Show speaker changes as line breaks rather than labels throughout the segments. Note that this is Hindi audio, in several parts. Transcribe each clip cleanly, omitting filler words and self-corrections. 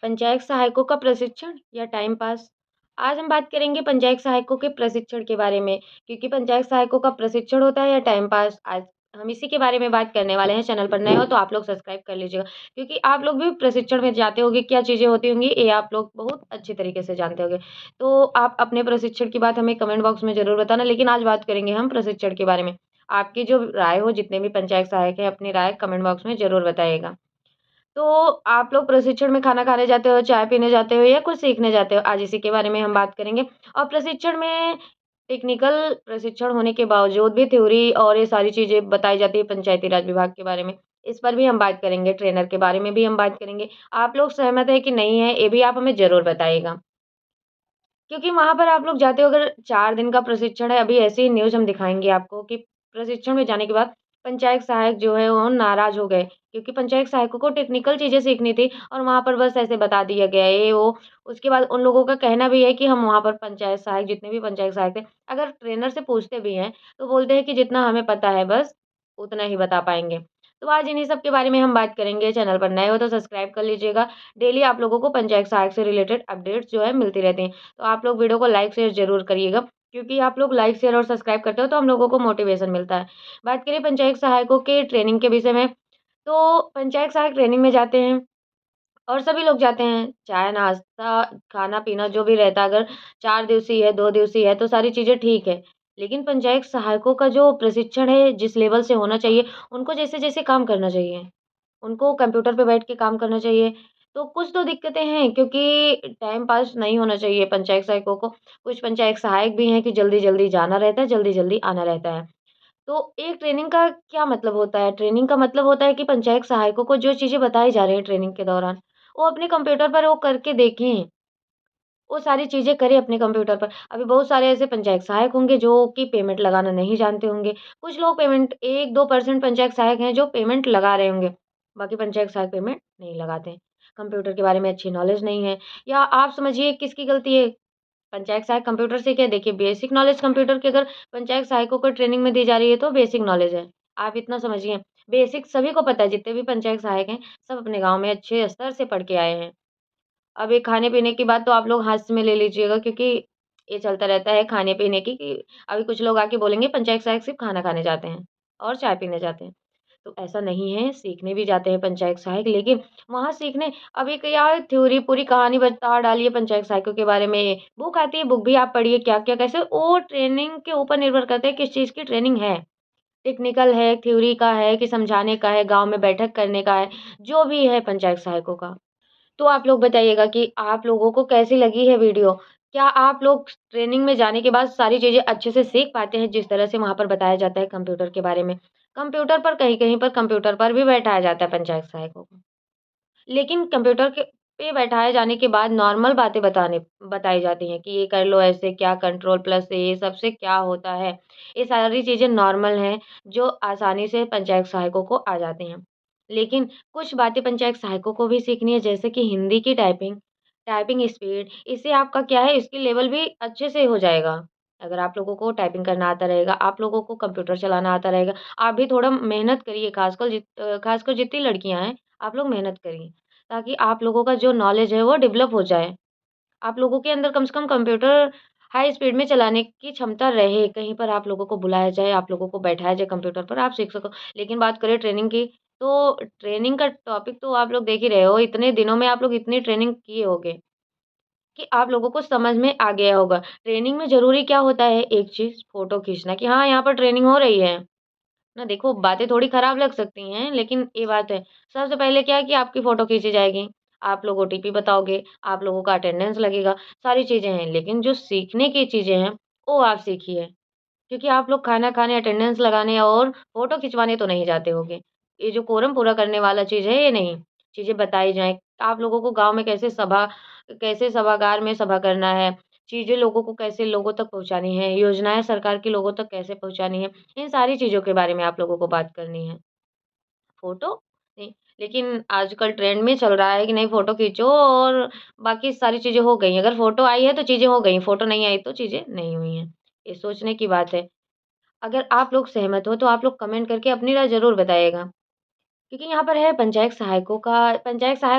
पंचायत सहायकों का प्रशिक्षण या टाइम पास? आज हम बात करेंगे पंचायत सहायकों के प्रशिक्षण के बारे में, क्योंकि पंचायत सहायकों का प्रशिक्षण होता है या टाइम पास, आज हम इसी के बारे में बात करने वाले हैं। चैनल पर नए हो तो आप लोग सब्सक्राइब कर लीजिएगा, क्योंकि आप लोग भी प्रशिक्षण में जाते होंगे, क्या चीज़ें होती होंगी ये आप लोग बहुत अच्छे तरीके से जानते होंगे। तो आप अपने प्रशिक्षण की बात हमें कमेंट बॉक्स में ज़रूर बताना, लेकिन आज बात करेंगे हम प्रशिक्षण के बारे में। आपकी जो राय हो, जितने भी पंचायत सहायक हैं, अपनी राय कमेंट बॉक्स में ज़रूर बताइएगा। तो आप लोग प्रशिक्षण में खाना खाने जाते हो, चाय पीने जाते हो या कुछ सीखने जाते हो? आज इसी के बारे में हम बात करेंगे। और प्रशिक्षण में टेक्निकल प्रशिक्षण होने के बावजूद भी थ्योरी और ये सारी चीज़ें बताई जाती है पंचायती राज विभाग के बारे में। इस पर भी हम बात करेंगे, ट्रेनर के बारे में भी हम बात करेंगे। आप लोग सहमत हैं कि नहीं है, ये भी आप हमें ज़रूर बताइएगा। क्योंकि वहाँ पर आप लोग जाते हो, अगर 4 दिन का प्रशिक्षण है, अभी ऐसी ही न्यूज़ हम दिखाएँगे आपको कि प्रशिक्षण में जाने के बाद पंचायत सहायक जो है वो नाराज़ हो गए, क्योंकि पंचायत सहायकों को टेक्निकल चीज़ें सीखनी थी और वहाँ पर बस ऐसे बता दिया गया ये वो। उसके बाद उन लोगों का कहना भी है कि हम वहाँ पर पंचायत सहायक, जितने भी पंचायत सहायक थे, अगर ट्रेनर से पूछते भी हैं, तो बोलते हैं कि जितना हमें पता है बस उतना ही बता पाएँगे। तो आज इन्हीं सब के बारे में हम बात करेंगे। चैनल पर नए हो तो सब्सक्राइब कर लीजिएगा। डेली आप लोगों को पंचायत सहायक से रिलेटेड अपडेट्स जो है मिलती रहती हैं। तो आप लोग वीडियो को लाइक शेयर ज़रूर करिएगा, क्योंकि आप लोग लाइक शेयर और सब्सक्राइब करते हो तो हम लोगों को मोटिवेशन मिलता है। बात करें पंचायत सहायकों के ट्रेनिंग के विषय में, तो पंचायत सहायक ट्रेनिंग में जाते हैं और सभी लोग जाते हैं। चाय, नाश्ता, खाना-पीना जो भी रहता है, अगर 4 दिवसीय है, 2 दिवसीय है तो सारी चीज़ें ठीक है। लेकिन पंचायत सहायकों का जो प्रशिक्षण है, जिस लेवल से होना चाहिए, उनको जैसे-जैसे काम करना चाहिए। उनको कंप्यूटर पे बैठ के काम करना चाहिए। तो कुछ तो दिक्कतें हैं, क्योंकि टाइम पास नहीं होना चाहिए पंचायत सहायकों को। कुछ पंचायत सहायक भी हैं कि जल्दी-जल्दी जाना रहता है, जल्दी-जल्दी आना रहता है। तो एक ट्रेनिंग का क्या मतलब होता है? ट्रेनिंग का मतलब होता है कि पंचायत सहायकों को जो चीज़ें बताई जा रही हैं ट्रेनिंग के दौरान, वो अपने कंप्यूटर पर वो करके देखें। वो सारी चीज़ें करें अपने कंप्यूटर पर। अभी बहुत सारे ऐसे पंचायत सहायक होंगे जो कि पेमेंट लगाना नहीं जानते होंगे। कुछ लोग पेमेंट 1-2% पंचायत सहायक हैं जो पेमेंट लगा रहे होंगे। बाकी पंचायत सहायक पेमेंट नहीं लगाते हैं। कंप्यूटर के बारे में अच्छी नॉलेज नहीं है, या आप समझिए किसकी गलती है? पंचायत सहायक कंप्यूटर सीखे, देखिए बेसिक नॉलेज कंप्यूटर की अगर पंचायत सहायकों को ट्रेनिंग में दी जा रही है तो बेसिक नॉलेज है। आप इतना समझिए, बेसिक सभी को पता है, जितने भी पंचायत सहायक हैं, सब अपने गाँव में अच्छे स्तर से पढ़ के आए हैं। अब ये खाने-पीने की बात तो आप लोग हाथ में ले लीजिएगा, क्योंकि ये चलता रहता है खाने-पीने की कि अभी कुछ लोग आके बोलेंगे पंचायत सहायक सिर्फ़ खाना खाने जाते हैं और चाय पीने जाते हैं। तो ऐसा नहीं है, सीखने भी जाते हैं पंचायत सहायक, लेकिन वहाँ सीखने अब एक यार थ्योरी पूरी कहानी बता डाली है पंचायत सहायकों के बारे में। बुक आती है, बुक भी आप पढ़िए क्या-क्या कैसे, वो ट्रेनिंग के ऊपर निर्भर करता है किस चीज़ की ट्रेनिंग है। टेक्निकल है, थ्योरी का है कि समझाने का है, गाँव में बैठक करने का है, जो भी है पंचायत सहायकों का। तो आप लोग बताइएगा कि आप लोगों को कैसी लगी है वीडियो? क्या आप लोग ट्रेनिंग में जाने के बाद सारी चीज़ें अच्छे से सीख पाते हैं, जिस तरह से वहाँ पर बताया जाता है कंप्यूटर के बारे में? कंप्यूटर पर कहीं-कहीं पर कंप्यूटर पर भी बैठाया जाता है पंचायत सहायकों को। लेकिन कंप्यूटर के पे बैठाए जाने के बाद नॉर्मल बातें बताई जाती हैं कि ये कर लो ऐसे, क्या कंट्रोल प्लस से ये सबसे क्या होता है। ये सारी चीज़ें नॉर्मल हैं, जो आसानी से पंचायत सहायकों को आ जाती हैं। लेकिन कुछ बातें पंचायत सहायकों को भी सीखनी है, जैसे कि हिंदी की टाइपिंग, टाइपिंग स्पीड, इससे आपका क्या है स्किल लेवल भी अच्छे से हो जाएगा। अगर आप लोगों को टाइपिंग करना आता रहेगा, आप लोगों को कंप्यूटर चलाना आता रहेगा, आप भी थोड़ा मेहनत करिए, ख़ासकर जितनी लड़कियाँ हैं, आप लोग मेहनत करिए। ताकि आप लोगों का जो नॉलेज है वो डेवलप हो जाए। आप लोगों के अंदर कम से कम कंप्यूटर हाई स्पीड में चलाने की क्षमता रहे। कहीं पर आप लोगों को बुलाया जाए, आप लोगों को बैठाया जाए कंप्यूटर पर, आप सीख सको। लेकिन बात करें ट्रेनिंग की, तो ट्रेनिंग का टॉपिक तो आप लोग देख ही रहे हो। इतने दिनों में आप लोग इतनी ट्रेनिंग किए होंगे कि आप लोगों को समझ में आ गया होगा। ट्रेनिंग में ज़रूरी क्या होता है, एक चीज़ फ़ोटो खींचना कि हाँ, यहाँ पर ट्रेनिंग हो रही है। ना देखो, बातें थोड़ी खराब लग सकती हैं, लेकिन ये बात है, सबसे पहले क्या है कि आपकी फ़ोटो खींची जाएगी, आप लोग ओटीपी बताओगे, आप लोगों का अटेंडेंस लगेगा, सारी चीज़ें हैं। लेकिन जो सीखने की चीज़ें हैं, वो आप सीखिए, क्योंकि आप लोग खाना खाने, अटेंडेंस लगाने और फ़ोटो खिंचवाने तो नहीं जाते होंगे। ये जो कोरम पूरा करने वाला चीज़ है, ये नहीं। चीज़ें बताई जाएँ, आप लोगों को गाँव में कैसे सभागार में सभा करना है, चीज़ें लोगों को कैसे लोगों तक पहुँचानी है, योजनाएँ सरकार की लोगों तक कैसे पहुँचानी है, इन सारी चीज़ों के बारे में आप लोगों को बात करनी है। फ़ोटो नहीं, लेकिन आजकल ट्रेंड में चल रहा है कि नहीं फ़ोटो खींचो और बाकी सारी चीज़ें हो गई। अगर फ़ोटो आई है तो चीज़ें हो गई, फ़ोटो नहीं आई तो चीज़ें नहीं हुई हैं। ये सोचने की बात है। अगर आप लोग सहमत हो तो आप लोग कमेंट करके अपनी राय ज़रूर बताइएगा। क्योंकि यहाँ पर है पंचायत सहायक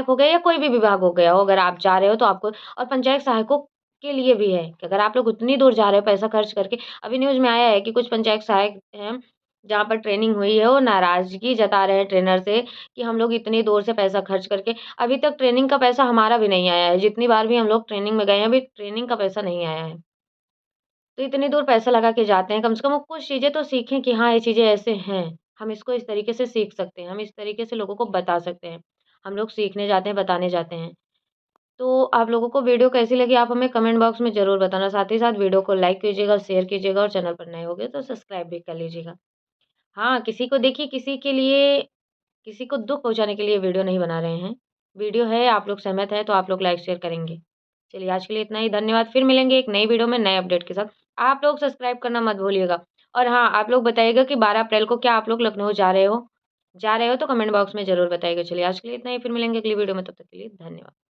हो गया या कोई भी विभाग हो गया हो, अगर आप जा रहे हो तो आपको और पंचायत सहायकों के लिए भी है कि अगर आप लोग उतनी दूर जा रहे हो पैसा खर्च करके अभी न्यूज़ में आया है कि कुछ पंचायत सहायक हैं, जहाँ पर ट्रेनिंग हुई है, वो नाराज़गी जता रहे हैं ट्रेनर से कि हम लोग इतनी दूर से पैसा खर्च करके अभी तक ट्रेनिंग का पैसा हमारा भी नहीं आया है। जितनी बार भी हम लोग ट्रेनिंग में गए हैं, अभी ट्रेनिंग का पैसा नहीं आया है। तो इतनी दूर पैसा लगा के जाते हैं, कम से कम वो कुछ चीज़ें तो सीखें कि हाँ, ये चीज़ें ऐसे हैं। हम इसको इस तरीके से सीख सकते हैं, हम इस तरीके से लोगों को बता सकते हैं। हम लोग सीखने जाते हैं, बताने जाते हैं। तो आप लोगों को वीडियो कैसी लगी आप हमें कमेंट बॉक्स में ज़रूर बताना। साथ ही साथ वीडियो को लाइक कीजिएगा, शेयर कीजिएगा और चैनल पर नए हो गए तो सब्सक्राइब भी कर लीजिएगा। हाँ, किसी को देखिए किसी को दुःख पहुँचाने के लिए वीडियो नहीं बना रहे हैं। वीडियो है, आप लोग सहमत हैं तो आप लोग लाइक शेयर करेंगे। चलिए आज के लिए इतना ही, धन्यवाद। फिर मिलेंगे एक नई वीडियो में नए अपडेट के साथ। आप लोग सब्सक्राइब करना मत भूलिएगा और हाँ, आप लोग बताइएगा कि 12 अप्रैल को क्या आप लोग लखनऊ जा रहे हो? जा रहे हो तो कमेंट बॉक्स में ज़रूर बताइएगा। चलिए आज के लिए इतना ही, फिर मिलेंगे अगली वीडियो में, तब तक के लिए धन्यवाद।